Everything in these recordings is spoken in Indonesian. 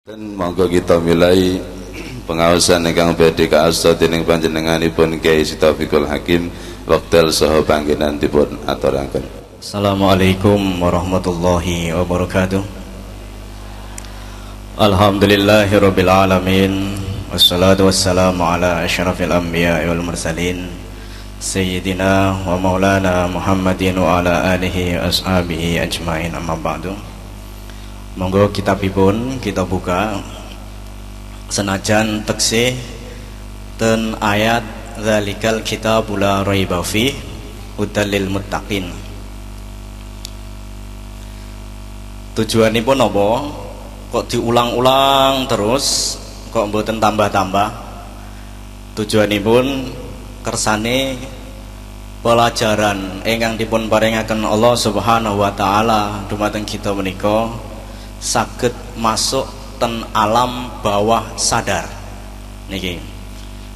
Dan monggo kita milai pengawasan ingkang badhe kaasta dening panjenenganipun Kyai Sitafikul Hakim wekdal saha panggenanipun aturaken. Assalamualaikum warahmatullahi wabarakatuh. Alhamdulillahirabbil alamin. Wassalatu wassalamu ala asyrafil anbiya'i wal mursalin sayyidina wa maulana Muhammadin wa ala alihi wa ashabihi ajmain, amma ba'du. Monggo kitabipun kita buka senajan teksih ten ayat zalikal kitabul la raiba fi hudal lil muttaqin. Tujuanipun apa? Kok diulang-ulang terus, kok mboten tambah-tambah? Tujuanipun kersane pelajaran ingkang dipun paringaken Allah Subhanahu wa taala dumateng kita menika saged masuk ten alam bawah sadar. Niki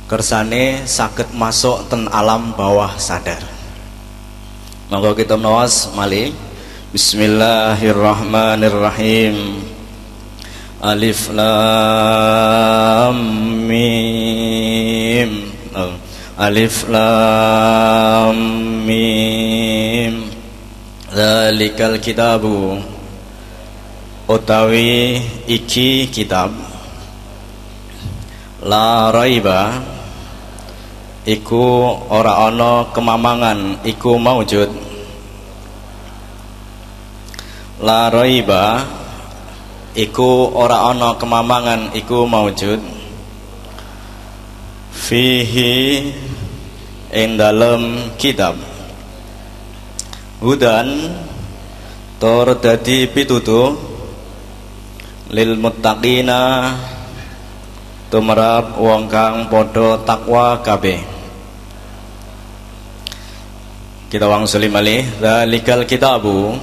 kersane saged masuk ten alam bawah sadar. Monggo kita maos malih. Bismillahirrahmanirrahim. Alif lam mim. Alif lam mim. Zalikal kitabu, utawi iki kitab, la raiba iku ora ana kemamangan iku maujud. La raiba iku ora ana kemamangan iku maujud fihi ing dalem kitab, hudan tur dadi pitutuh lil muttaqina tumrap wong kang padha takwa kabeh. Kita wangsuli malih. Zalikal kitabu,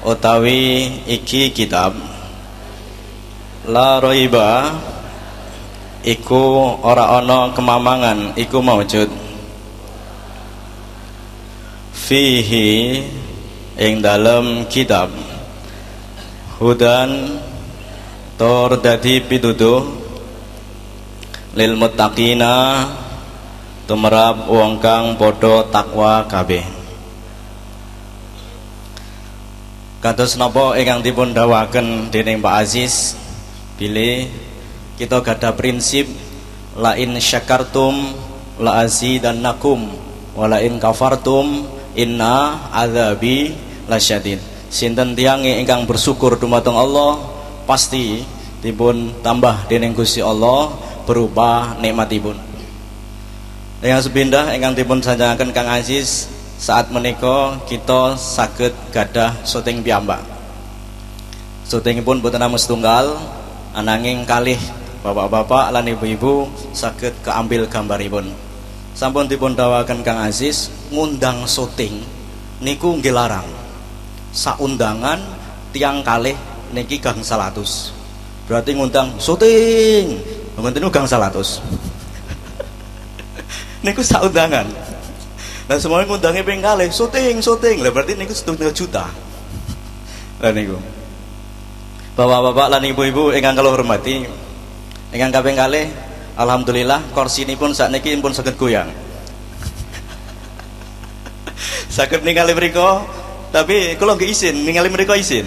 utawi iki kitab, la raiba iku ora ana kemamangan iku maujud fihi ing dalem kitab, hudan tur dadi pitutuh lil muttaqina tumrap wong kang padha takwa kabeh. Kados napa ingkang dipun dawuhaken dening Pak Aziz, bilih kita gadah prinsip la in syakartum la azidannakum wa la in kafartum inna adzabi lasyadid. Sinten tiange ingkang bersyukur dumateng Allah pasti dipun tambah dening Gusti Allah berupa nikmatipun. Ingkang sepindah ingkang dipun sanjangaken Kang Aziz, saat menika kita saged gadah syuting piyambak. Syutingipun boten namung setunggal, ananging kalih bapak-bapak lan ibu-ibu saged keambil gambaripun. Sampun dipun dawuhaken Kang Aziz, ngundang syuting niku nggih larang. Saundangan tiang kalih niki gang 100. Berarti ngundang syuting ngoten niku gang 100. Niku saundangan. Nah semuanya ngundangnya ping kalih syuting. Lah berarti niku 1,5 juta. Lah niku. Bapak-bapak lan ibu-ibu ingkang kula hormati, ingkang kaping kalih, alhamdulillah kursinipun sakniki pun saged goyang. Saged ningali mriku, tapi kula nggih isin ningali mriku isin.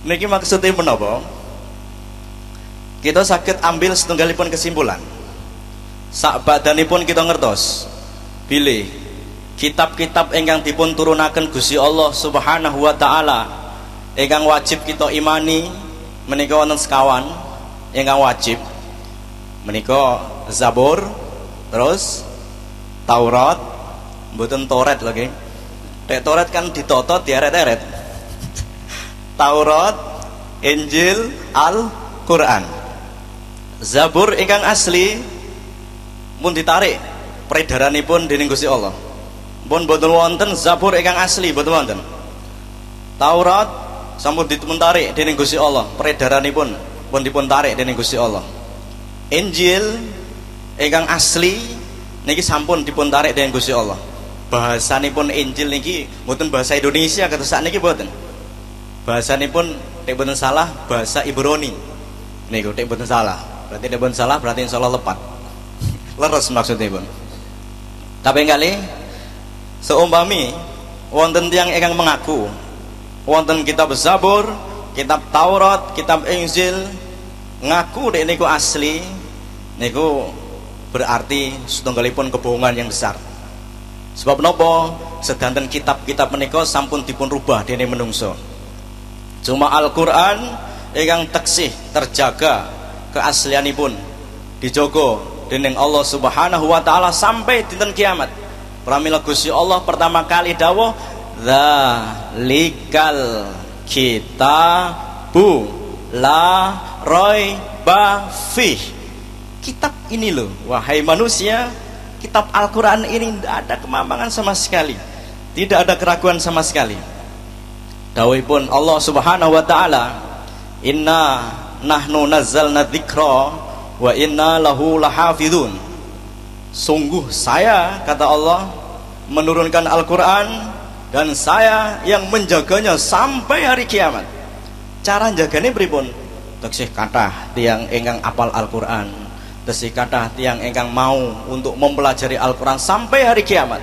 Niki maksudnya menapa? Kita saged ambil setunggalipun kesimpulan. Sak badanipun kita ngertos bilih kitab-kitab ingkang dipun turunaken Gusti Allah Subhanahu wa taala ingkang wajib kita imani menika wonten sekawan ingkang wajib menika Zabur, terus Taurat, mboten Toret lagi. Nek Toret kan ditotot dieret-eret. Taurat, Injil, Al-Qur'an. Zabur ingkang asli pun ditarik peredaranipun dening Gusti Allah. Pun boten wonten Zabur ingkang asli, boten wonten. Taurat sampun dipun tarik dening Gusti Allah, peredaranipun pun dipun tarik dening Gusti Allah. Injil ingkang asli niki sampun dipun tarik dening Gusti Allah. Bahasanipun Injil niki mboten bahasa Indonesia kados sakniki mboten. Bahasanipun nek boten salah bahasa Ibrani. Niku nek boten salah. Berarti nek boten salah berarti insyaallah lepat. Leres maksudnya pun. Tapi kali seumpami wonten tiyang ingkang mengaku wonten kitab Zabur, kitab Taurat, kitab Injil ngaku dek niku asli, niku berarti setunggalipun kebohongan yang besar. Sebab nopo sedanten kitab-kitab menika sampun dipun rubah dening menungso. Cuma Al-Qur'an ingkang teksih terjaga keaslianipun dijogo dening Allah Subhanahu wa taala sampai dinten kiamat. Pramila Gusti Allah pertama kali dawuh dzalikal kitabu la raiba fih. Kitab ini loh, wahai manusia, kitab Al-Qur'an ini tidak ada kemampangan sama sekali, tidak ada keraguan sama sekali. Dawuhipun Allah Subhanahu wa taala, inna nahnu nazzalna dzikra wa inna lahu lahafizun. Sungguh saya, kata Allah, menurunkan Al-Qur'an dan saya yang menjaganya sampai hari kiamat. Cara jagane pripun? Teksih kathah tiyang ingkang apal Al-Qur'an, teksih kathah tiyang ingkang mau untuk mempelajari Al-Qur'an sampai hari kiamat.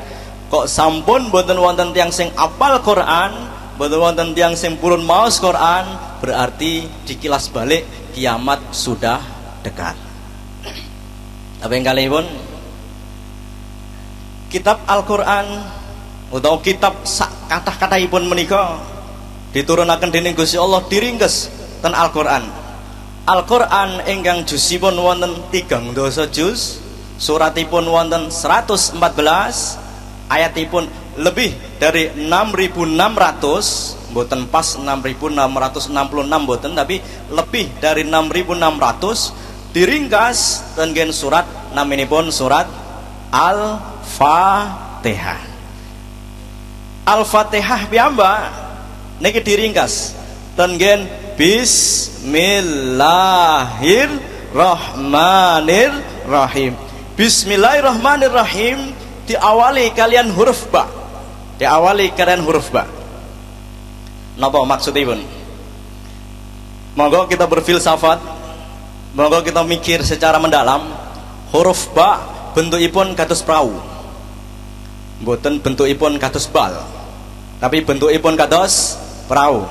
Kok sampun boten wonten tiyang sing apal Qur'an, boten wonten tiyang sing purun maos Qur'an, berarti dikilas balik kiamat sudah dekat. Apa yang kalihipun kitab Al-Qur'an utawa kitab sak kathah-kathahipun menika diturunaken dening Gusti Allah diringkes ten Al-Qur'an. Al-Qur'an ingkang jusipun wonten 3 juz, suratipun wonten 114, ayatipun lebih dari 6.600, mboten pas 6.666 mboten, tapi lebih dari 6.600 diringkas ten surat naminipun surat Al-Fatihah. Al-Fatihah piyambak niki diringkas ten Bismillahirrahmanirrahim. Bismillahirrahmanirrahim diawali kalian huruf ba. Diawali kalian huruf ba. Napa maksudipun? Monggo kita berfilsafat, monggo kita mikir secara mendalam. Huruf ba bentukipun kados prau. Mboten bentukipun kados bal, tapi bentukipun kados prau.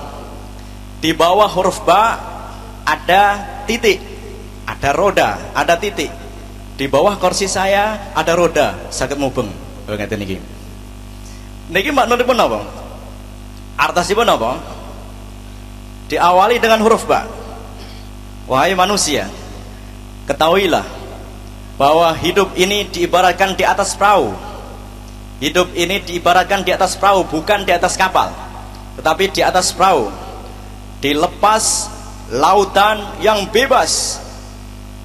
Di bawah huruf ba ada titik, ada roda, ada titik. Di bawah kursi saya ada roda, saged mubeng. Oh ngeten niki. Niki maknanipun napa? Artosipun napa? Diawali dengan huruf ba. Wahai manusia, ketahuilah bahwa hidup ini diibaratkan di atas perahu. Hidup ini diibaratkan di atas perahu, bukan di atas kapal, tetapi di atas perahu. Dilepas lautan yang bebas,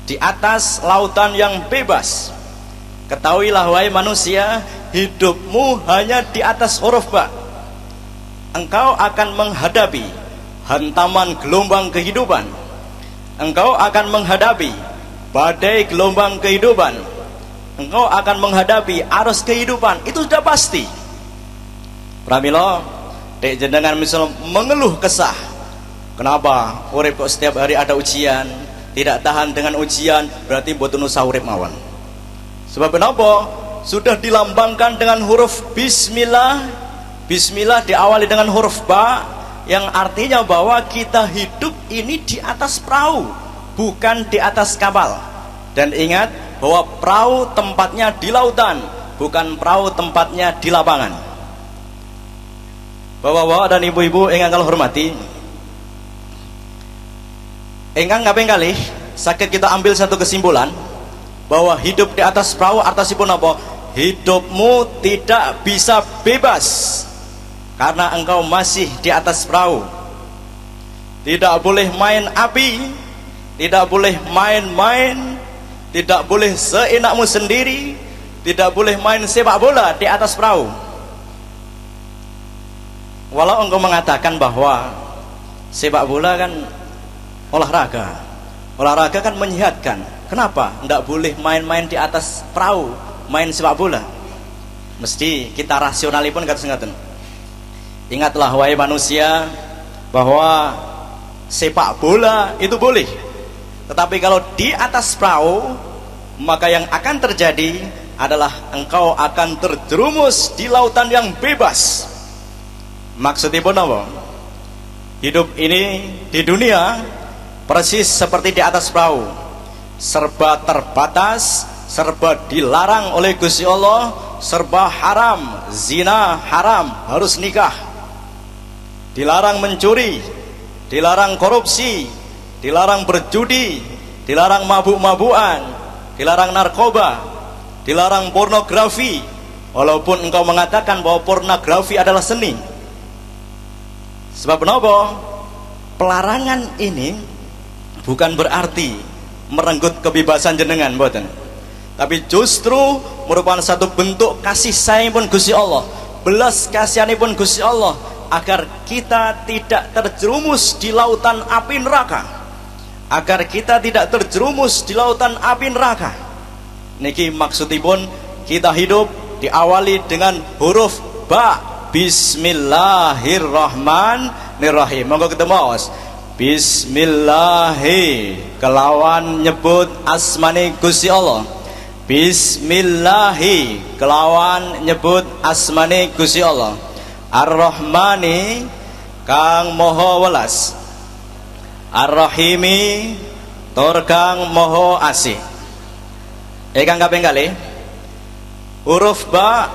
di atas lautan yang bebas. Ketahuilah wahai manusia, hidupmu hanya di atas huruf ba. Engkau akan menghadapi hantaman gelombang kehidupan, engkau akan menghadapi badai gelombang kehidupan, engkau akan menghadapi arus kehidupan, itu sudah pasti. Pramila dek jenengan misal mengeluh kesah, kenapa urip kok setiap hari ada ujian, tidak tahan dengan ujian, berarti mboten usah urip mawon. Sebab kenapa? Sudah dilambangkan dengan huruf bismillah. Bismillah diawali dengan huruf ba, yang artinya bahwa kita hidup ini di atas perahu, bukan di atas kapal. Dan ingat bahwa perahu tempatnya di lautan, bukan perahu tempatnya di lapangan. Bapak-bapak dan ibu-ibu ingkang kula hormati, ingkang kaping kalih saged kita ambil satu kesimpulan bahwa hidup di atas perahu artosipun apa? Hidupmu tidak bisa bebas karena engkau masih di atas perahu. Tidak boleh main api, tidak boleh main-main, tidak boleh seenakmu sendiri, tidak boleh main sepak bola di atas perahu. Walau engkau mengatakan bahwa sepak bola kan olahraga, olahraga kan menyehatkan, kenapa tidak boleh main-main di atas perahu, main sepak bola? Mesti kita rasionalipun kata sengatan. Ingatlah wahai manusia, bahwa sepak bola itu boleh, tetapi kalau di atas perahu maka yang akan terjadi adalah engkau akan terjerumus di lautan yang bebas. Maksudnya apa? Hidup ini di dunia persis seperti di atas perahu, serba terbatas, serba dilarang oleh Gusti Allah, serba haram, zina haram, harus nikah, dilarang mencuri, dilarang korupsi, dilarang berjudi, dilarang mabuk-mabukan, dilarang narkoba, dilarang pornografi. Walaupun engkau mengatakan bahwa pornografi adalah seni. Sebab kenapa? Pelarangan ini bukan berarti merenggut kebebasan jenengan, mboten. Tapi justru merupakan satu bentuk kasih sayang pun Gusti Allah, belas kasihanipun Gusti Allah, agar kita tidak terjerumus di lautan api neraka, agar kita tidak terjerumus di lautan api neraka. Niki maksudipun kita hidup diawali dengan huruf ba, Bismillahirrahmanirrahim. Monggo ketemu awas. Bismillahi, kelawan nyebut asmane Gusti Allah. Bismillahi, kelawan nyebut asmane Gusti Allah. Ar-Rahmani, kang moho welas. Ar-Rahimi, tur kang moho asih. Kang kaping kalih, huruf ba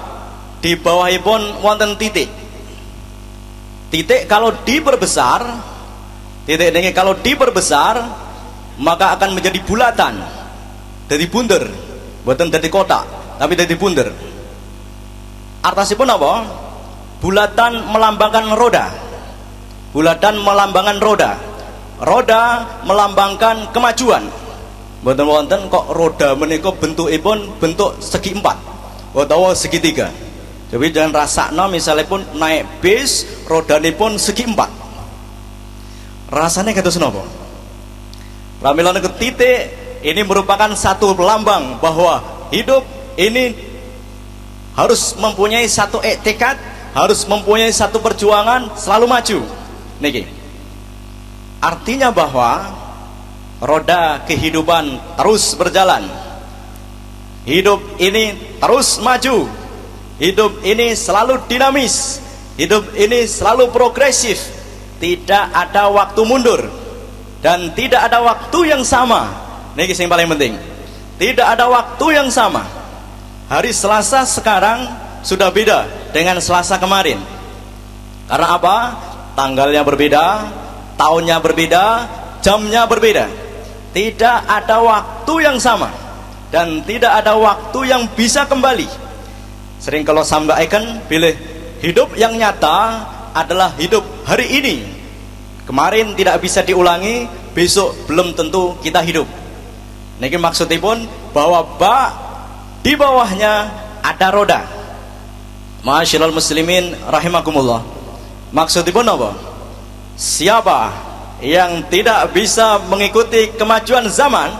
di bawahipun wonten titik. Titik kalau diperbesar, titik ini kalau diperbesar maka akan menjadi bulatan, jadi bunder, bukan jadi kotak, tapi jadi bunder. Artasipun apa? Bulatan melambangkan roda, bulatan melambangkan roda, roda melambangkan kemajuan. Mboten wonten kok roda menika bentukipun bentuk segi empat utawa segitiga. Jadi jangan rasakno misalnya pun naik bis rodanipun segi empat. Rasanya kados napa? Pramila niku titik ini merupakan satu lambang bahwa hidup ini harus mempunyai satu tekad, harus mempunyai satu perjuangan, selalu maju. Niki. Artinya bahwa roda kehidupan terus berjalan. Hidup ini terus maju. Hidup ini selalu dinamis. Hidup ini selalu progresif. Tidak ada waktu mundur dan tidak ada waktu yang sama. Ini yang paling penting. Tidak ada waktu yang sama. Hari Selasa sekarang sudah beda dengan Selasa kemarin. Karena apa? Tanggalnya berbeda, tahunnya berbeda, jamnya berbeda. Tidak ada waktu yang sama dan tidak ada waktu yang bisa kembali. Sering kalau sampaikan, pilih hidup yang nyata adalah hidup hari ini. Kemarin tidak bisa diulangi, besok belum tentu kita hidup. Niki maksudipun bahwa bak di bawahnya ada roda. Ma'asyiral muslimin rahimakumullah. Maksudipun apa? Siapa yang tidak bisa mengikuti kemajuan zaman,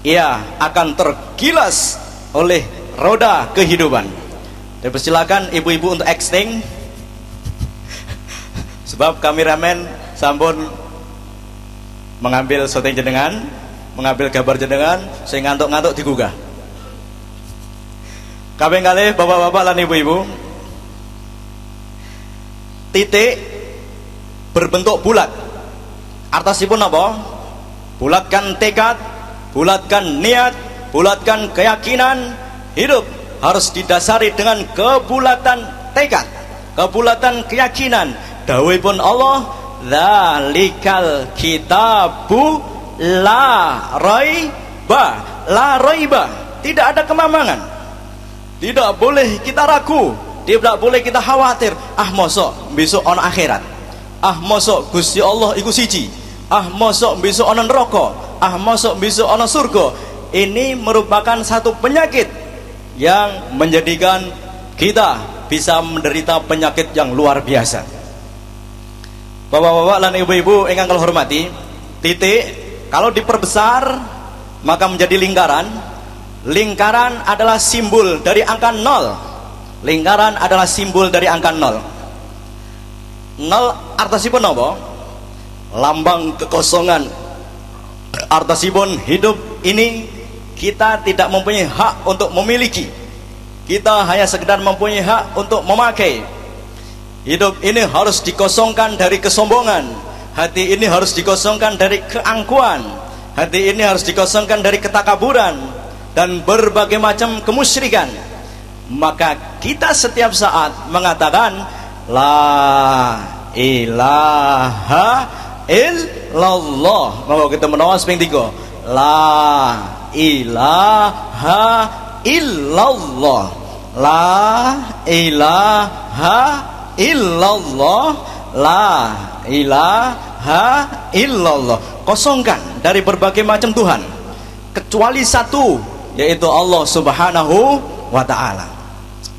ia akan tergilas oleh roda kehidupan. Dan persilakan ibu-ibu untuk acting, sebab kameramen sampun mengambil syuting jenengan, mengambil gambar jenengan, saya ngantuk-ngantuk digugah. Kaping kalih bapak-bapak lan ibu-ibu, titik berbentuk bulat. Artasipun apa? Bulatkan tekad, bulatkan niat, bulatkan keyakinan. Hidup harus didasari dengan kebulatan tekad, kebulatan keyakinan. Dawuhipun Allah, dzalikal kitabu la raiba, la raiba, tidak ada kemamangan. Tidak boleh kita ragu, tidak boleh kita khawatir. Ah mosok besok ana akhirat, ah mosok Gusti Allah iku siji, ah mosok besok ana neraka, ah mosok besok ana surga. Ini merupakan satu penyakit yang menjadikan kita bisa menderita penyakit yang luar biasa. Bapak-bapak dan ibu-ibu ingkang kula hormati, titik kalau diperbesar maka menjadi lingkaran. Lingkaran adalah simbol dari angka 0. Lingkaran adalah simbol dari angka 0. Nol artosipun napa? Lambang kekosongan. Artosipun hidup ini kita tidak mempunyai hak untuk memiliki. Kita hanya sekedar mempunyai hak untuk memakai. Hidup ini harus dikosongkan dari kesombongan. Hati ini harus dikosongkan dari keangkuhan. Hati ini harus dikosongkan dari ketakaburan dan berbagai macam kemusyrikan. Maka kita setiap saat mengatakan la ilaha illallah. Maka kita menawas ping 3. La ilaha illallah. La ilaha illallah. La ilaha illallah. Kosongkan dari berbagai macam Tuhan kecuali satu, yaitu Allah Subhanahu wa ta'ala.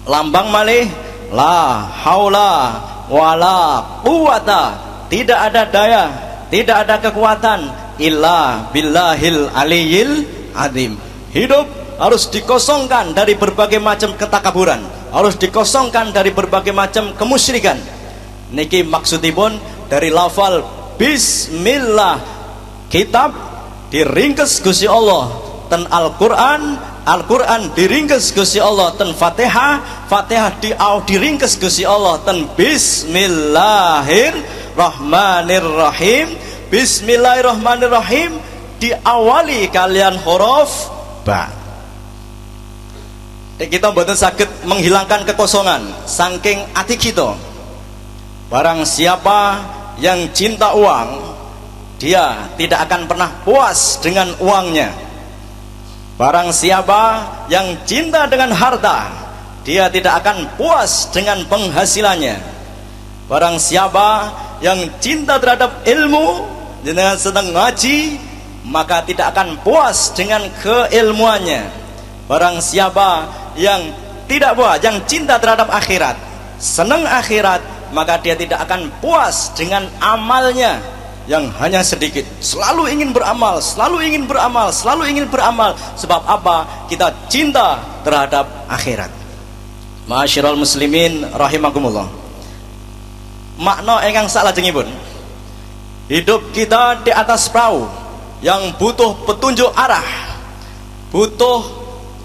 Lambang malih la haula wala quwata, tidak ada daya, tidak ada kekuatan illa billahil aliyil azim. Hidup harus dikosongkan dari berbagai macam ketakaburan, harus dikosongkan dari berbagai macam kemusyrikan. Niki maksudipun dari lafal bismillah. Kitab diringkes Gusti Allah ten Al-Qur'an, Al-Qur'an diringkes Gusti Allah ten Fatihah, Fatihah diringkes Gusti Allah ten Bismillahirrahmanirrahim. Bismillahirrahmanirrahim diawali kalian huruf ba. Kita mboten saged menghilangkan kekosongan saking ati kita. Barang siapa yang cinta uang, dia tidak akan pernah puas dengan uangnya. Barang siapa yang cinta dengan harta, dia tidak akan puas dengan penghasilannya. Barang siapa yang cinta terhadap ilmu, dengan sedang ngaji, maka tidak akan puas dengan keilmuannya. Barang siapa yang tidak puas, yang cinta terhadap akhirat, senang akhirat, maka dia tidak akan puas dengan amalnya yang hanya sedikit. Selalu ingin beramal, selalu ingin beramal, selalu ingin beramal. Sebab apa? Kita cinta terhadap akhirat. Ma'asyiral muslimin rahimakumullah. Makna ingkang salajengipun, hidup kita di atas perahu yang butuh petunjuk arah, butuh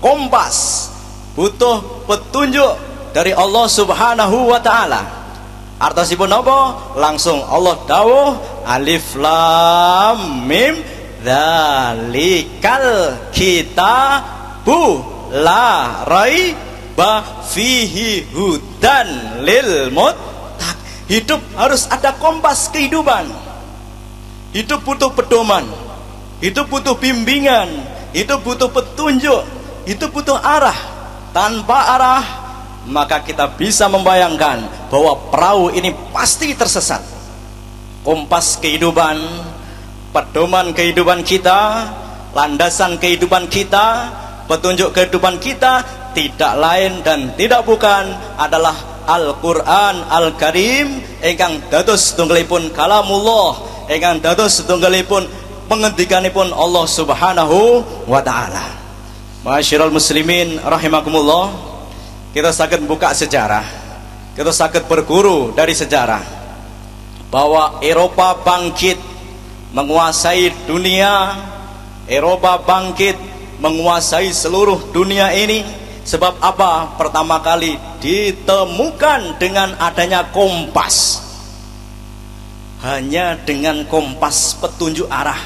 kompas, butuh petunjuk dari Allah Subhanahu wa ta'ala. Artosipun apa? Langsung Allah dawuh alif lam mim dzalikal kitabu la raiba fihi hudan lil muttaqin. Hidup harus ada kompas kehidupan. Hidup butuh pedoman, hidup butuh bimbingan, hidup butuh petunjuk, hidup butuh arah. Tanpa arah, maka kita bisa membayangkan bahwa perahu ini pasti tersesat. Kompas kehidupan, pedoman kehidupan kita, landasan kehidupan kita, petunjuk kehidupan kita tidak lain dan tidak bukan adalah Al-Qur'an Al-Karim ingkang dados setunggalipun kalamullah, ingkang dados setunggalipun pengendikanipun Allah Subhanahu wa ta'ala. Ma'asyiral muslimin rahimakumullah, kita saged buka sejarah, kita saged berguru dari sejarah bahwa Eropa bangkit menguasai dunia. Eropa bangkit menguasai seluruh dunia ini. Sebab apa? Pertama kali ditemukan dengan adanya kompas. Hanya dengan kompas petunjuk arah,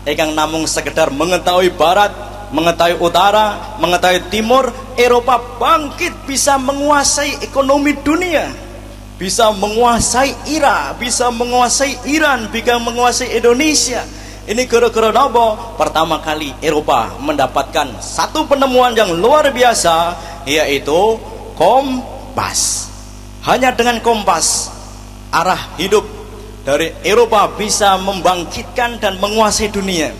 ingkang namung sekedar mengetahui barat, mengetahui utara, mengetahui timur. Eropa bangkit bisa menguasai ekonomi dunia, bisa menguasai Irak, bisa menguasai Iran, bisa menguasai Indonesia. Ini gara-gara apa? Pertama kali Eropa mendapatkan satu penemuan yang luar biasa, yaitu kompas. Hanya dengan kompas, arah hidup dari Eropa bisa membangkitkan dan menguasai dunia.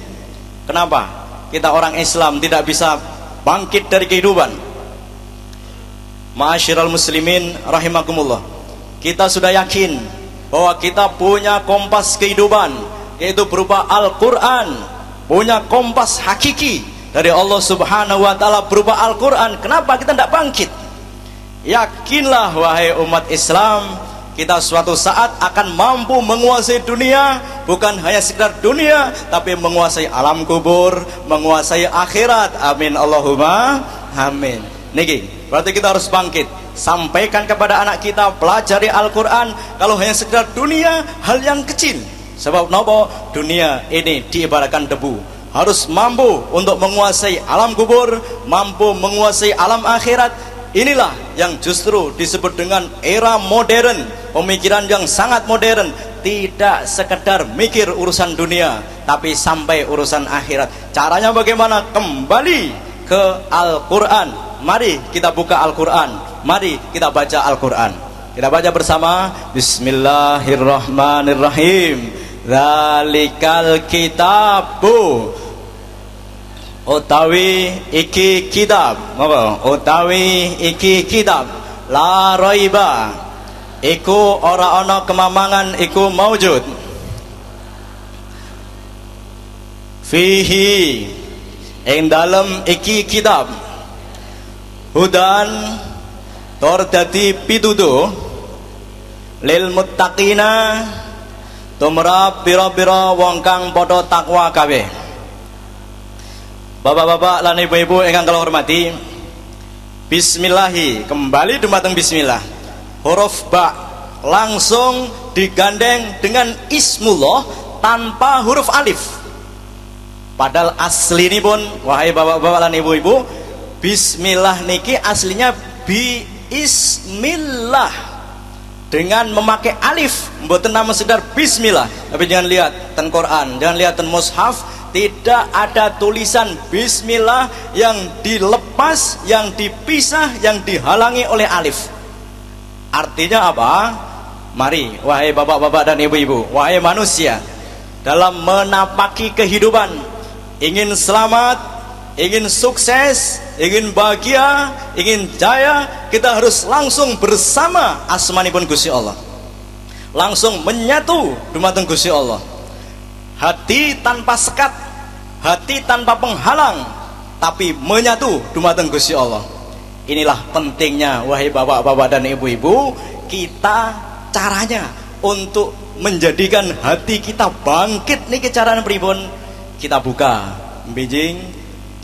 Kenapa kita orang Islam tidak bisa bangkit dari kehidupan? Ma'asyiral muslimin rahimakumullah, kita sudah yakin bahwa kita punya kompas kehidupan, yaitu berupa Al-Quran, punya kompas hakiki dari Allah Subhanahu wa ta'ala berupa Al-Quran. Kenapa kita tidak bangkit? Yakinlah wahai umat Islam kita suatu saat akan mampu menguasai dunia, bukan hanya sekedar dunia, tapi menguasai alam kubur, menguasai akhirat. Amin Allahumma amin. Niki, berarti kita harus bangkit, sampaikan kepada anak kita, pelajari Al-Quran. Kalau hanya sekedar dunia, hal yang kecil. Sebab nopo, dunia ini diibaratkan debu. Harus mampu untuk menguasai alam kubur, mampu menguasai alam akhirat. Inilah yang justru disebut dengan era modern, pemikiran yang sangat modern. Tidak sekedar mikir urusan dunia, tapi sampai urusan akhirat. Caranya bagaimana? Kembali ke Al-Quran. Mari kita buka Al-Quran, mari kita baca Al-Quran. Kita baca bersama. Bismillahirrahmanirrahim. Dzalikal kitabu, utawi iki kitab, apa? Utawi iki kitab, la raiba, iku ora ana kemamangan, iku maujud. Fihi, ing dalem iki kitab, hudan, tur dadi pituduh, lil muttaqina, tumrap pira-pira wong kang padha takwa kabeh. Bapak-bapak lan ibu-ibu ingkang kula hormati, bismillahi, kembali dumateng bismillah. Huruf ba langsung digandeng dengan ismullah tanpa huruf alif. Padahal asli ini pun, wahai bapak-bapak lan ibu-ibu, bismillah niki aslinya bi ismillah dengan memakai alif, mboten nama sekedar bismillah. Tapi jangan lihat ten Quran, jangan lihat ten mushaf, tidak ada tulisan bismillah yang dilepas, yang dipisah, yang dihalangi oleh alif. Artinya apa? Mari wahai bapak-bapak dan ibu-ibu, wahai manusia, dalam menapaki kehidupan, ingin selamat, ingin sukses, ingin bahagia, ingin jaya, kita harus langsung bersama asmanipun Gusti Allah, langsung menyatu dumateng Gusti Allah. Hati tanpa sekat, hati tanpa penghalang, tapi menyatu dumateng Gusti Allah. Inilah pentingnya wahai bapak-bapak dan ibu-ibu, kita caranya untuk menjadikan hati kita bangkit niki carane pripun? Kita buka bijing,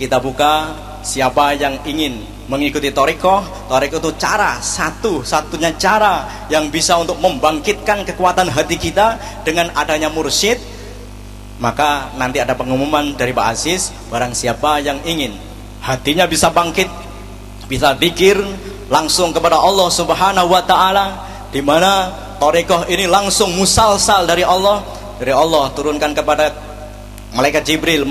kita buka. Siapa yang ingin mengikuti thariqah, thariqah itu cara, satu-satunya cara yang bisa untuk membangkitkan kekuatan hati kita dengan adanya mursyid. Maka nanti ada pengumuman dari Pak Aziz, barang siapa yang ingin hatinya bisa bangkit, bisa dzikir langsung kepada Allah Subhanahu wa taala, di mana thariqah ini langsung musalsal dari Allah turunkan kepada malaikat Jibril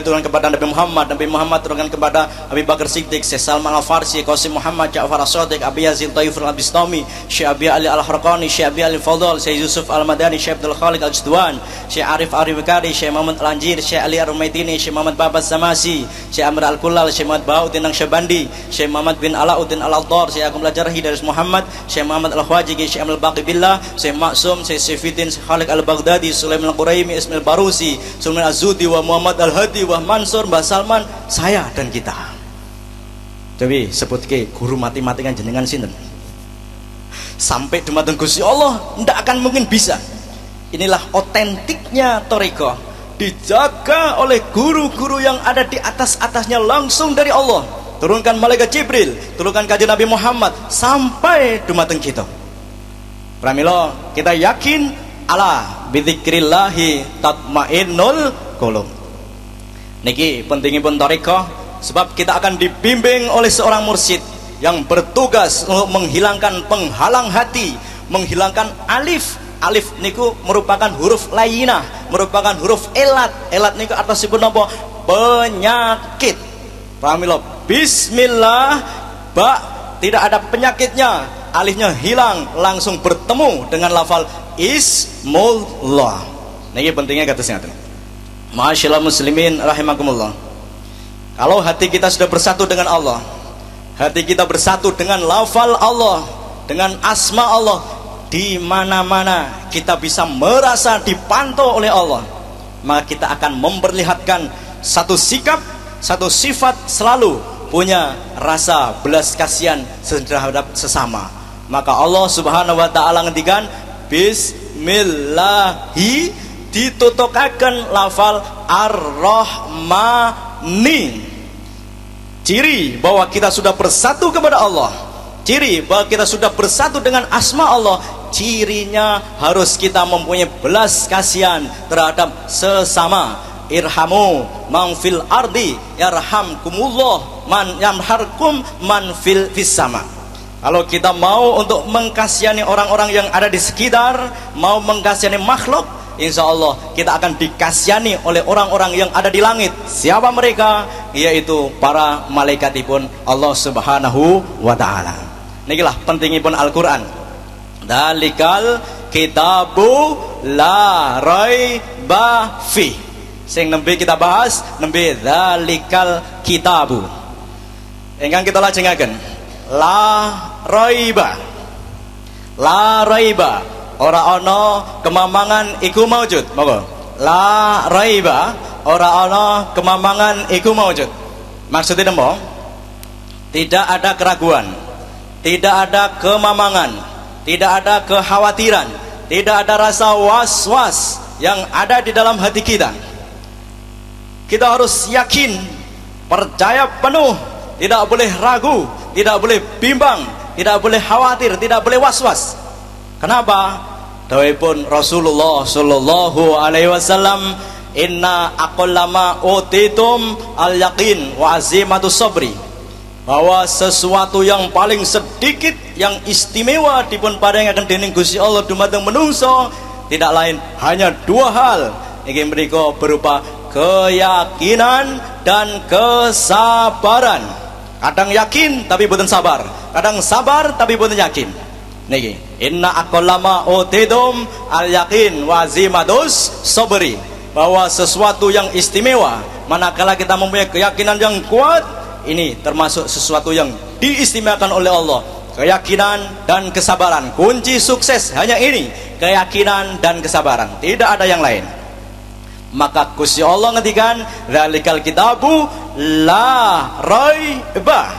turun kepada Nabi Muhammad turunkan kepada Abi Bakar Siddiq, Syekh Salman Al-Farsi, Qasim Muhammad Ja'far As-Shadiq, Abi Yazid Taifur Al-Bistami, Syekh Abi Ali Al-Harqani, Syekh Abi Ali Fadl, Syekh Yusuf Al-Madani, Syekh Abdul Khaliq Al-Jadwan, Syekh Arif Arifkari, Syekh Muhammad Al-Anjir, Syekh Ali Ar-Rumaitini, Syekh Muhammad Babas Zamasi, Syekh Amr Al-Kullal, Syekh Muhammad Bauddin Ang-Syabandi, Syekh Muhammad bin Alauddin Al-Aldar, Syekh Agung Lajarhi dari Muhammad, Syekh Muhammad Al-Khwajigi, Syekh Amr Al-Baqi Billah, Syekh Maksum, Syekh Sifidin, Syekh Khaliq Al-Baghdadi, Sulaiman Al-Quraimi, Ismail Barusi, Sulaiman Az-Zudi wa Muhammad Al-Hadi, Wah Mansur, Mbah Salman, saya dan kita. Jadi sebut ke guru matematika jenengan sinten, sampai dumateng Gusti Allah ndak akan mungkin bisa. Inilah otentiknya thariqah, dijaga oleh guru-guru yang ada di atasnya langsung dari Allah. Turunkan malaikat Jibril, turunkan kajian Nabi Muhammad sampai dumateng kita. Pramila kita yakin ala bidzikrillahi tatmainnul qulub. Niki pentingipun thariqah, sebab kita akan dibimbing oleh seorang mursyid yang bertugas untuk menghilangkan penghalang hati, menghilangkan alif. Alif niku merupakan huruf layyinah, merupakan huruf elat. Elat niku artosipun napa? Penyakit. Pahamilah, bismillah, ba tidak ada penyakitnya, alifnya hilang, langsung bertemu dengan lafal ismullah. Niki pentingnya kados ngaten. Ma'asyiral muslimin rahimakumullah. Kalau hati kita sudah bersatu dengan Allah, hati kita bersatu dengan lafal Allah, dengan asma Allah, di mana-mana kita bisa merasa dipantau oleh Allah, maka kita akan memperlihatkan satu sikap, satu sifat, selalu punya rasa belas kasihan terhadap sesama. Maka Allah Subhanahu wa taala ngendikan bismillahi ditutukaken lafal ar-rahmani. Ciri bahwa kita sudah bersatu kepada Allah, ciri bahwa kita sudah bersatu dengan asma Allah, cirinya harus kita mempunyai belas kasihan terhadap sesama. Irhamu man fil ardi yarhamkumullah man yamharkum man fis sama. Kalau kita mau untuk mengkasihani orang-orang yang ada di sekitar, mau mengkasihani makhluk, insya Allah kita akan dikasihani oleh orang-orang yang ada di langit. Siapa mereka? Yaitu para malaikatipun Allah Subhanahu wa ta'ala. Inilah pentingipun Al-Quran. Dalikal kitabu la raiba fi. Sing nembe kita bahas nembe dalikal kitabu. Ingkang kita lajengaken la raiba. La raiba. Ora ana kemamangan iku maujud. Monggo. La raiba, ora ana kemamangan iku maujud. Maksudnya napa? Tidak ada keraguan, tidak ada kemamangan, tidak ada kekhawatiran, tidak ada rasa was-was yang ada di dalam hati kita. Kita harus yakin, percaya penuh, tidak boleh ragu, tidak boleh bimbang, tidak boleh khawatir, tidak boleh was-was. Kenapa? Dawuhipun Rasulullah sallallahu alaihi wasallam, inna aqallama utitum al-yaqin wa azimatu sabri. Bahwa sesuatu yang paling sedikit yang istimewa dipun paringaken dening Gusti Allah dumateng menungso tidak lain hanya dua hal. Iki mriku berupa keyakinan dan kesabaran. Kadang yakin tapi boten sabar, kadang sabar tapi boten yakin. Niki inna aqallama utitum al yakin wa zimatus sabri. Bahwa sesuatu yang istimewa manakala kita mempunyai keyakinan yang kuat, ini termasuk sesuatu yang diistimewakan oleh Allah. Keyakinan dan kesabaran, kunci sukses hanya ini, keyakinan dan kesabaran, tidak ada yang lain. Maka Gusti Allah ngendikan dzalikal kitabu la raiba.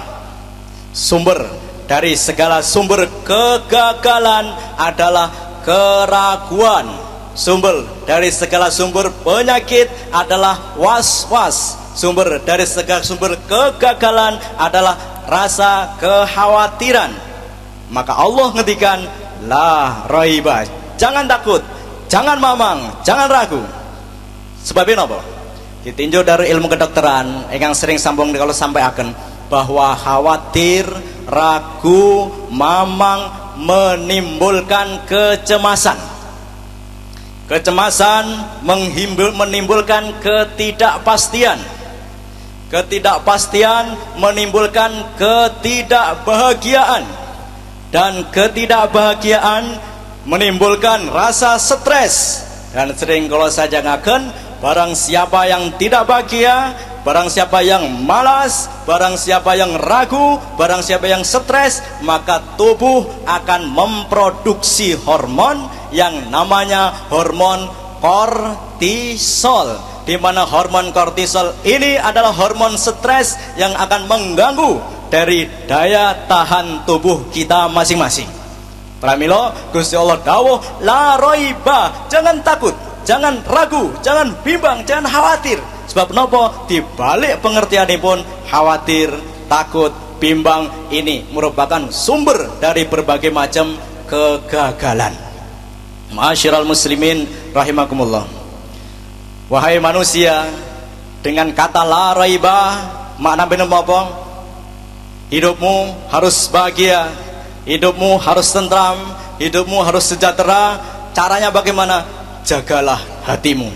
Sumber dari segala sumber kegagalan adalah keraguan. Sumber dari segala sumber penyakit adalah was-was. Sumber dari segala sumber kegagalan adalah rasa kekhawatiran. Maka Allah ngendikan la raiba. Jangan takut, jangan mamang, jangan ragu. Sebabnya apa? Ditinjau dari ilmu kedokteran yang sering sambung kalau sampai akan bahwa khawatir, ragu, mamang menimbulkan kecemasan. Kecemasan menimbulkan ketidakpastian. Ketidakpastian menimbulkan ketidakbahagiaan. Dan ketidakbahagiaan menimbulkan rasa stres. Dan sering kalau saja ngaken, barang siapa yang tidak bahagia, barang siapa yang malas, barang siapa yang ragu, barang siapa yang stres, maka tubuh akan memproduksi hormon yang namanya hormon kortisol. Di mana hormon kortisol ini adalah hormon stres yang akan mengganggu dari daya tahan tubuh kita masing-masing. Pramila Gusti Allah dawuh la raiba, jangan takut, jangan ragu, jangan bimbang, jangan khawatir. Sebab napa? Di balik pengertianipun khawatir, takut, bimbang ini merupakan sumber dari berbagai macam kegagalan. Ma'asyiral muslimin rahimakumullah. Wahai manusia, dengan kata la raiba maknanya apa? Hidupmu harus bahagia, hidupmu harus tentram, hidupmu harus sejahtera. Caranya bagaimana? Jagalah hatimu,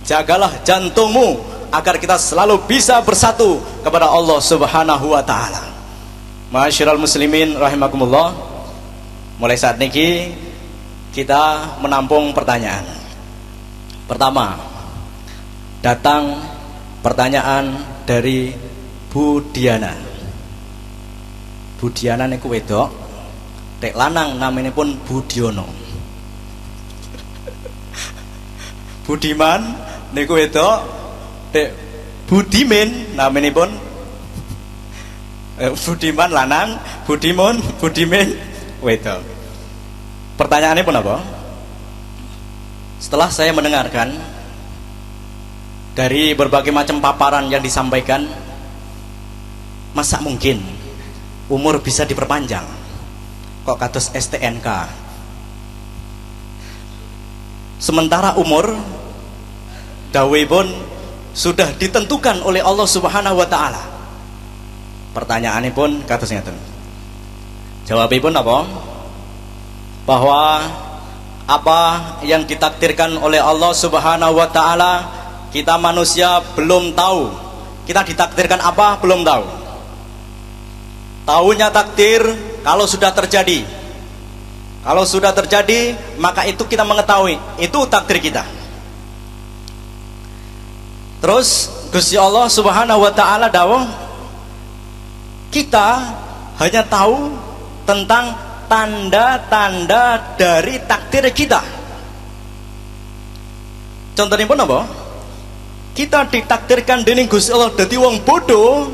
jagalah jantungmu, agar kita selalu bisa bersatu kepada Allah Subhanahu wa ta'ala. Ma'asyiral muslimin rahimakumullah. Mulai saat ini kita menampung pertanyaan. Pertama, datang pertanyaan dari Bu Diana. Bu Diana niku wedok, tek lanang namanya pun Budiono. Budiman niku wedok, tek Budimin namanya pun Budiman lanang, Budimin wedok. Pertanyaannya pun apa? Setelah saya mendengarkan dari berbagai macam paparan yang disampaikan, masa mungkin umur bisa diperpanjang? Kok kados STNK? Sementara umur dawuhipun sudah ditentukan oleh Allah Subhanahu wa taala. Pertanyaannya pun kados ngeten. Jawabipun apa? Bahwa apa yang ditakdirkan oleh Allah Subhanahu wa taala kita manusia belum tahu. Kita ditakdirkan apa belum tahu. Tahunya takdir kalau sudah terjadi. Kalau sudah terjadi, maka itu kita mengetahui itu takdir kita. Terus Gusti Allah Subhanahu wa taala dawuh, kita hanya tahu tentang tanda-tanda dari takdir kita. Contohnya pun apa? Kita ditakdirkan dening Gusti Allah dadi wong bodoh.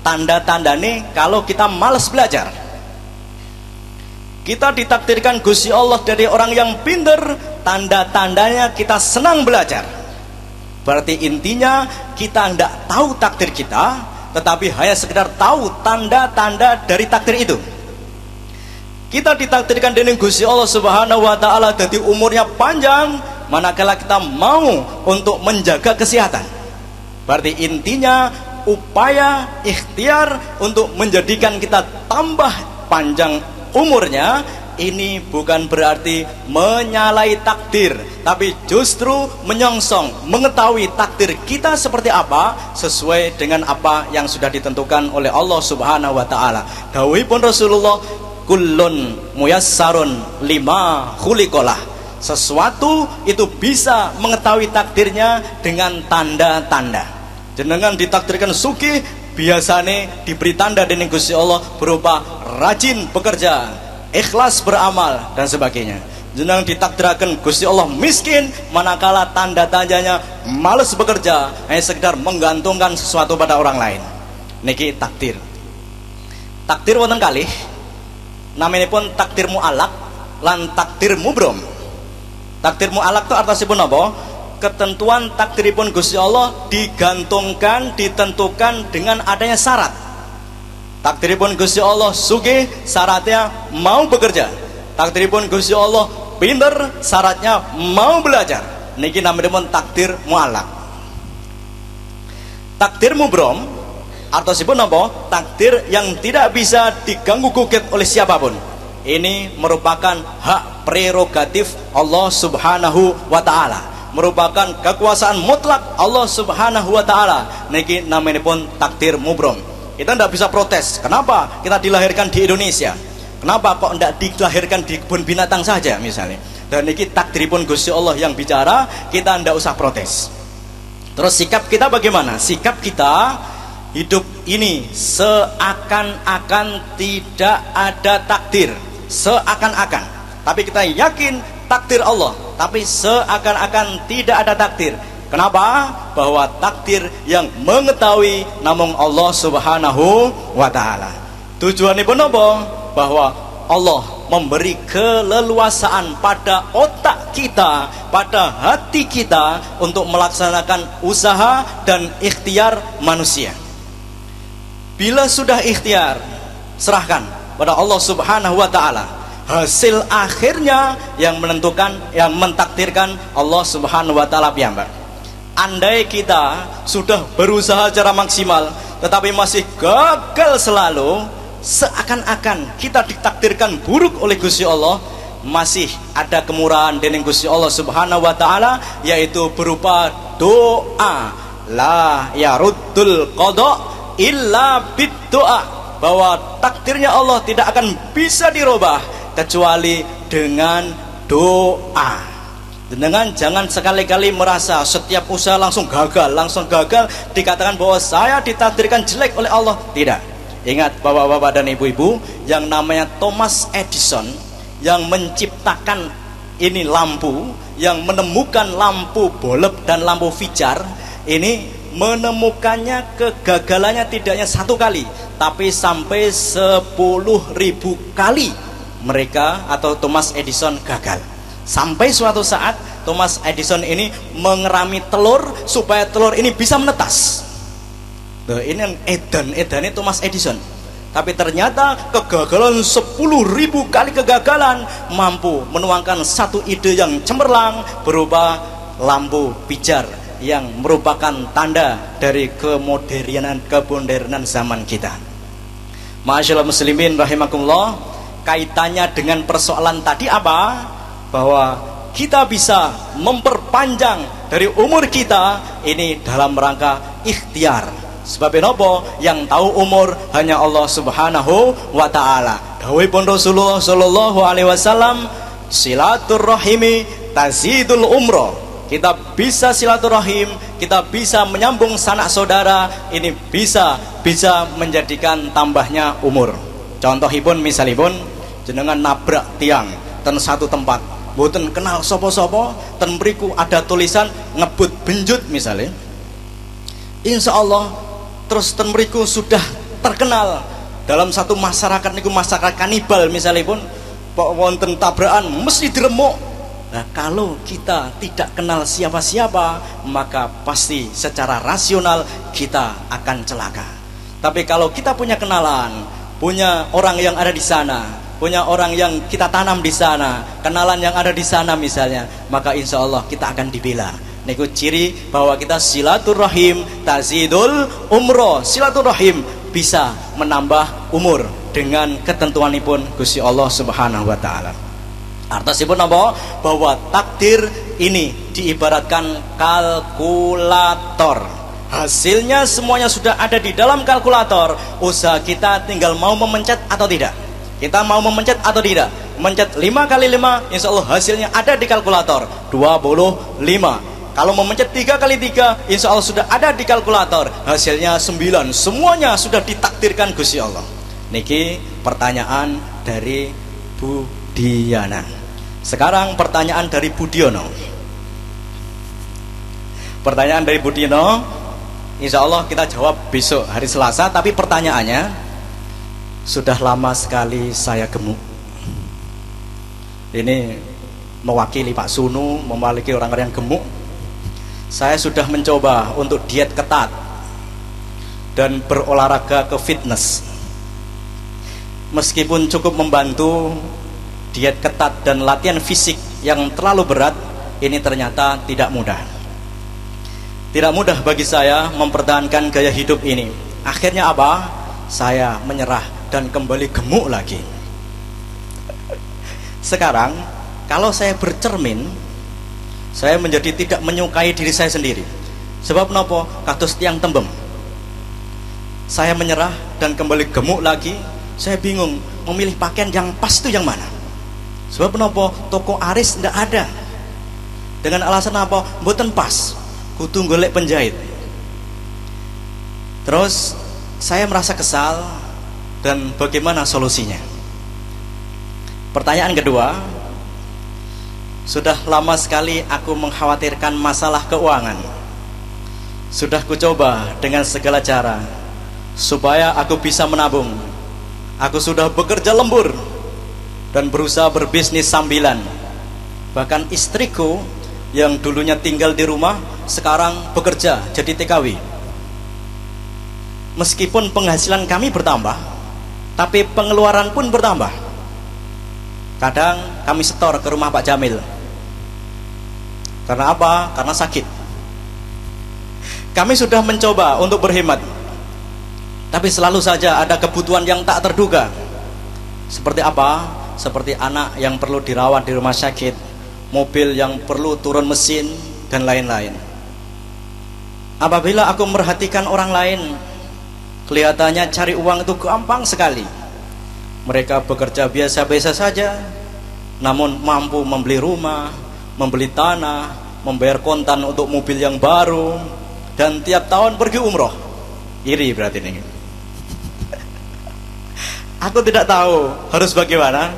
Tanda-tandane kalau kita malas belajar. Kita ditakdirkan Gusti Allah dari orang yang pinter. Tanda-tandanya kita senang belajar. Berarti intinya kita tidak tahu takdir kita, tetapi hanya sekedar tahu tanda-tanda dari takdir itu. Kita ditakdirkan dening Gusti Allah Subhanahu wa taala dadi umurnya panjang manakala kita mau untuk menjaga kesehatan. Berarti intinya upaya ikhtiar untuk menjadikan kita tambah panjang umurnya. Ini bukan berarti menyalahi takdir, tapi justru menyongsong, mengetahui takdir kita seperti apa sesuai dengan apa yang sudah ditentukan oleh Allah Subhanahu wa taala. Dawuhipun Rasulullah, kullun muyassarun lima khuliqalah. Sesuatu itu bisa mengetahui takdirnya dengan tanda-tanda. Jenengan ditakdirkan sugih, biasane diberi tanda dening Gusti Allah berupa rajin bekerja, ikhlas beramal dan sebagainya. Jenengan ditakdirkan Gusti Allah miskin, manakala tanda-tandanya malas bekerja, hanya sekedar menggantungkan sesuatu pada orang lain. Niki takdir. Takdir wonten kalih, naminipun takdir mu'alaq lan takdir mubrom. Takdir mu'alaq itu artasipun apa? Ketentuan takdiripun Gusti Allah digantungkan, ditentukan dengan adanya syarat. Takdiripun Gusti Allah sugih, syaratnya mau bekerja. Takdiripun Gusti Allah pinter, syaratnya mau belajar. Niki naminipun takdir mu'alaq. Takdir mubrom artosipun apa? Takdir yang tidak bisa diganggu gugat oleh siapapun. Ini merupakan hak prerogatif Allah Subhanahu wa taala, merupakan kekuasaan mutlak Allah Subhanahu wa taala. Niki naminipun takdir mubrom. Kita tidak bisa protes. Kenapa kita dilahirkan di Indonesia? Kenapa kok tidak dilahirkan di kebun binatang saja misalnya? Dan niki takdiripun Gusti Allah yang bicara, kita tidak usah protes. Terus sikap kita bagaimana? Sikap kita hidup ini seakan-akan tidak ada takdir, seakan-akan. Tapi kita yakin takdir Allah, tapi seakan-akan tidak ada takdir. Kenapa? Bahwa takdir yang mengetahui namun Allah Subhanahu wa taala. Tujuannya pun apa? Bahwa Allah memberi keleluasaan pada otak kita, pada hati kita untuk melaksanakan usaha dan ikhtiar manusia. Bila sudah ikhtiar, serahkan pada Allah Subhanahu wa taala. Hasil akhirnya yang menentukan, yang mentakdirkan Allah Subhanahu wa taala piyambak. Andai kita sudah berusaha secara maksimal tetapi masih gagal selalu, seakan-akan kita ditakdirkan buruk oleh Gusti Allah, masih ada kemurahan dening Gusti Allah Subhanahu wa taala, yaitu berupa doa. La yaruddul qada illa bid-doa, bahwa takdirnya Allah tidak akan bisa dirubah kecuali dengan doa. Dengan jangan sekali-kali merasa setiap usaha langsung gagal, dikatakan bahwa saya ditakdirkan jelek oleh Allah. Tidak. Ingat bapak-bapak dan ibu-ibu, yang namanya Thomas Edison yang menciptakan ini lampu, yang menemukan lampu bulb dan lampu fijar, ini menemukannya kegagalannya tidak hanya satu kali, tapi sampai 10.000 kali mereka atau Thomas Edison gagal. Sampai suatu saat Thomas Edison ini mengerami telur supaya telur ini bisa menetas. Ini edan Thomas Edison. Tapi ternyata kegagalan 10.000 kali kegagalan mampu menuangkan satu ide yang cemerlang berupa lampu pijar yang merupakan tanda dari kemodernan zaman kita. Ma'asyiral muslimin rahimakumullah, kaitannya dengan persoalan tadi apa? Bahwa kita bisa memperpanjang dari umur kita ini dalam rangka ikhtiar. Sebab nopo yang tahu umur hanya Allah Subhanahu wa taala. Dawuhipun Rasulullah sallallahu alaihi wasallam, silaturrahimi tazidul umroh. Kita bisa silaturahim, kita bisa menyambung sanak saudara, ini bisa menjadikan tambahnya umur. Contohipun misalipun jenengan nabrak tiang ten satu tempat, mboten kenal sapa-sapa, ten mriku ada tulisan ngebut benjut misalnya. Insya Allah terus ten mriku sudah terkenal dalam satu masyarakat niku masyarakat kanibal misalipun wonten tabrakan mesti diremuk. Nah, kalau kita tidak kenal siapa-siapa, maka pasti secara rasional kita akan celaka. Tapi kalau kita punya kenalan, punya orang yang ada di sana, punya orang yang kita tanam di sana, kenalan yang ada di sana misalnya, maka insya Allah kita akan dibela. Niku ciri bahwa kita silaturahim tazidul umroh. Silaturahim bisa menambah umur dengan ketentuanipun Gusti Allah Subhanahu wa taala. Artosipun apa? Bahwa takdir ini diibaratkan kalkulator. Hasilnya semuanya sudah ada di dalam kalkulator. Usaha kita tinggal mau memencet atau tidak. Kita mau memencet atau tidak. Mencet 5 kali 5, insya Allah hasilnya ada di kalkulator 25. Kalau memencet 3 kali 3, insya Allah sudah ada di kalkulator hasilnya 9. Semuanya sudah ditakdirkan Gusti Allah. Niki pertanyaan dari Bu Diana. Sekarang pertanyaan dari Budiono. Pertanyaan dari Budiono, insya Allah kita jawab besok hari Selasa. Tapi pertanyaannya, sudah lama sekali saya gemuk. Ini mewakili Pak Sunu, memiliki orang-orang yang gemuk. Saya sudah mencoba untuk diet ketat dan berolahraga ke fitness. Meskipun cukup membantu, diet ketat dan latihan fisik yang terlalu berat ini ternyata tidak mudah. Tidak mudah bagi saya mempertahankan gaya hidup ini. Akhirnya apa? Saya menyerah dan kembali gemuk lagi. Sekarang kalau saya bercermin, saya menjadi tidak menyukai diri saya sendiri. Sebab nopo? Kados tiang tembem. Saya menyerah dan kembali gemuk lagi. Saya bingung memilih pakaian yang pas itu yang mana. Sebab kenapa? Toko Aris tidak ada. Dengan alasan apa? Mboten pas, kudu golek penjahit. Terus saya merasa kesal. Dan bagaimana solusinya? Pertanyaan kedua, sudah lama sekali aku mengkhawatirkan masalah keuangan. Sudah kucoba dengan segala cara supaya aku bisa menabung. Aku sudah bekerja lembur dan berusaha berbisnis sambilan. Bahkan istriku yang dulunya tinggal di rumah sekarang bekerja jadi TKW. Meskipun penghasilan kami bertambah, tapi pengeluaran pun bertambah. Kadang kami setor ke rumah Pak Jamil. Karena apa? Karena sakit. Kami sudah mencoba untuk berhemat, tapi selalu saja ada kebutuhan yang tak terduga. Seperti apa? Seperti anak yang perlu dirawat di rumah sakit, mobil yang perlu turun mesin, dan lain-lain. Apabila aku memperhatikan orang lain, kelihatannya cari uang itu gampang sekali. Mereka bekerja biasa-biasa saja, namun mampu membeli rumah, membeli tanah, membayar kontan untuk mobil yang baru, dan tiap tahun pergi umroh. Iri berarti ini. Aku tidak tahu harus bagaimana.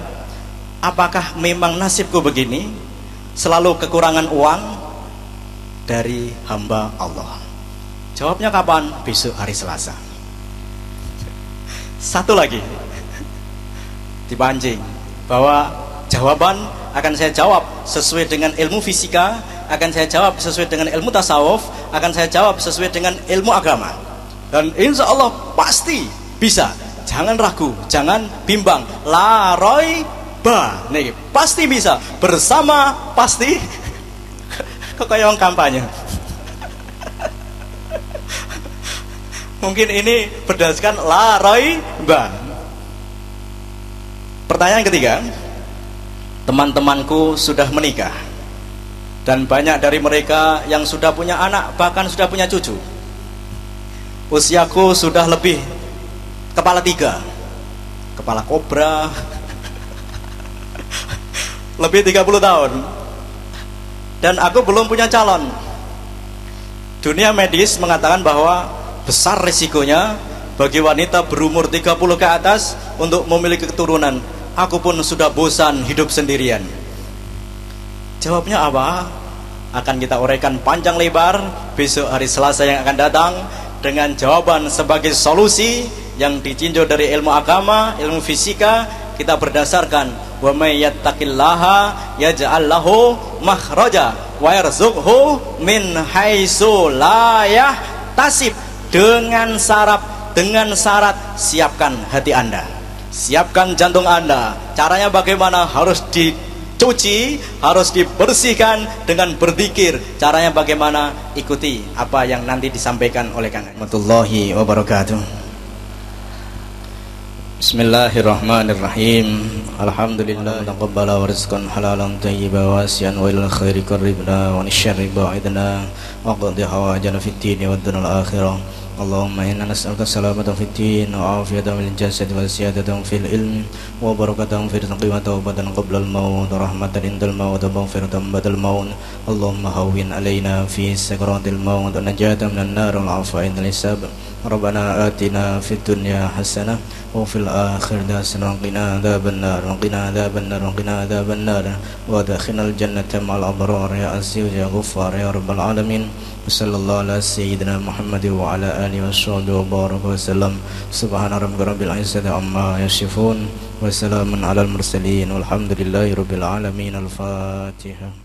Apakah memang nasibku begini? Selalu kekurangan uang dari hamba Allah. Jawabnya kapan? Besok hari Selasa. Satu lagi, dipancing. bahwa jawaban akan saya jawab sesuai dengan ilmu fisika, akan saya jawab sesuai dengan ilmu tasawuf, akan saya jawab sesuai dengan ilmu agama, dan insya Allah pasti bisa. Jangan ragu, jangan bimbang. La roiba, nih pasti bisa, bersama pasti. Kok kayak orang kampanye. Mungkin ini berdasarkan la roiba. Pertanyaan ketiga, teman-temanku sudah menikah dan banyak dari mereka yang sudah punya anak, bahkan sudah punya cucu. Usiaku sudah lebih kepala 3, kepala kobra, lebih 30 tahun, dan aku belum punya calon. Dunia medis mengatakan bahwa besar risikonya bagi wanita berumur 30 ke atas untuk memiliki keturunan. Aku pun sudah bosan hidup sendirian. Jawabnya apa? Akan kita uraikan panjang lebar besok hari Selasa yang akan datang, dengan jawaban sebagai solusi yang ditinjau dari ilmu agama, ilmu fisika. Kita berdasarkan wa may yattaqillaha yaj'al lahu makhraja wa yarzuqhu min haitsu la yahtasib. Dengan syarat siapkan hati Anda, siapkan jantung Anda. Caranya bagaimana? Harus dicuci, harus dibersihkan dengan berzikir. Caranya bagaimana? Ikuti apa yang nanti disampaikan oleh Kang warahmatullahi wabarakatuh. Bismillahirrahmanirrahim. Alhamdulillah taqabbala wa rizqan halalan thayyiban wasi'an wa ilal khairi qarribna wa nisyarri ba'idna wa qadhi hawajana fid dini wad dunyal akhirah. Allahumma inna nas'aluka salamatan fid din wa afiyatan fil jasad wa ziyadatan fil ilmi wa barakatan fil rizqi wa tawbatan qabla al maut wa rahmatan indal maut wa maghfiratan ba'dal maut. Allahumma hawwin alaina fi sakaratil maut wa najatan minan nar wal afwa indal hisab. Rabbana atina fid dunya hasanah wa fil akhirati hasanah wa qina adzabannar wa qina adzabannar wa qina adzabannar wa adkhilnal jannata ma'al abrar ya aziz ya ghaffar ya rabbal alamin. Sallallahu ala sayyidina Muhammad wa ala alihi washabbihi wa baraka wa sallam. Subhana rabbika rabbil izzati amma yasifun wa salamun alal mursalin walhamdulillahi rabbil alamin. Al-Fatihah.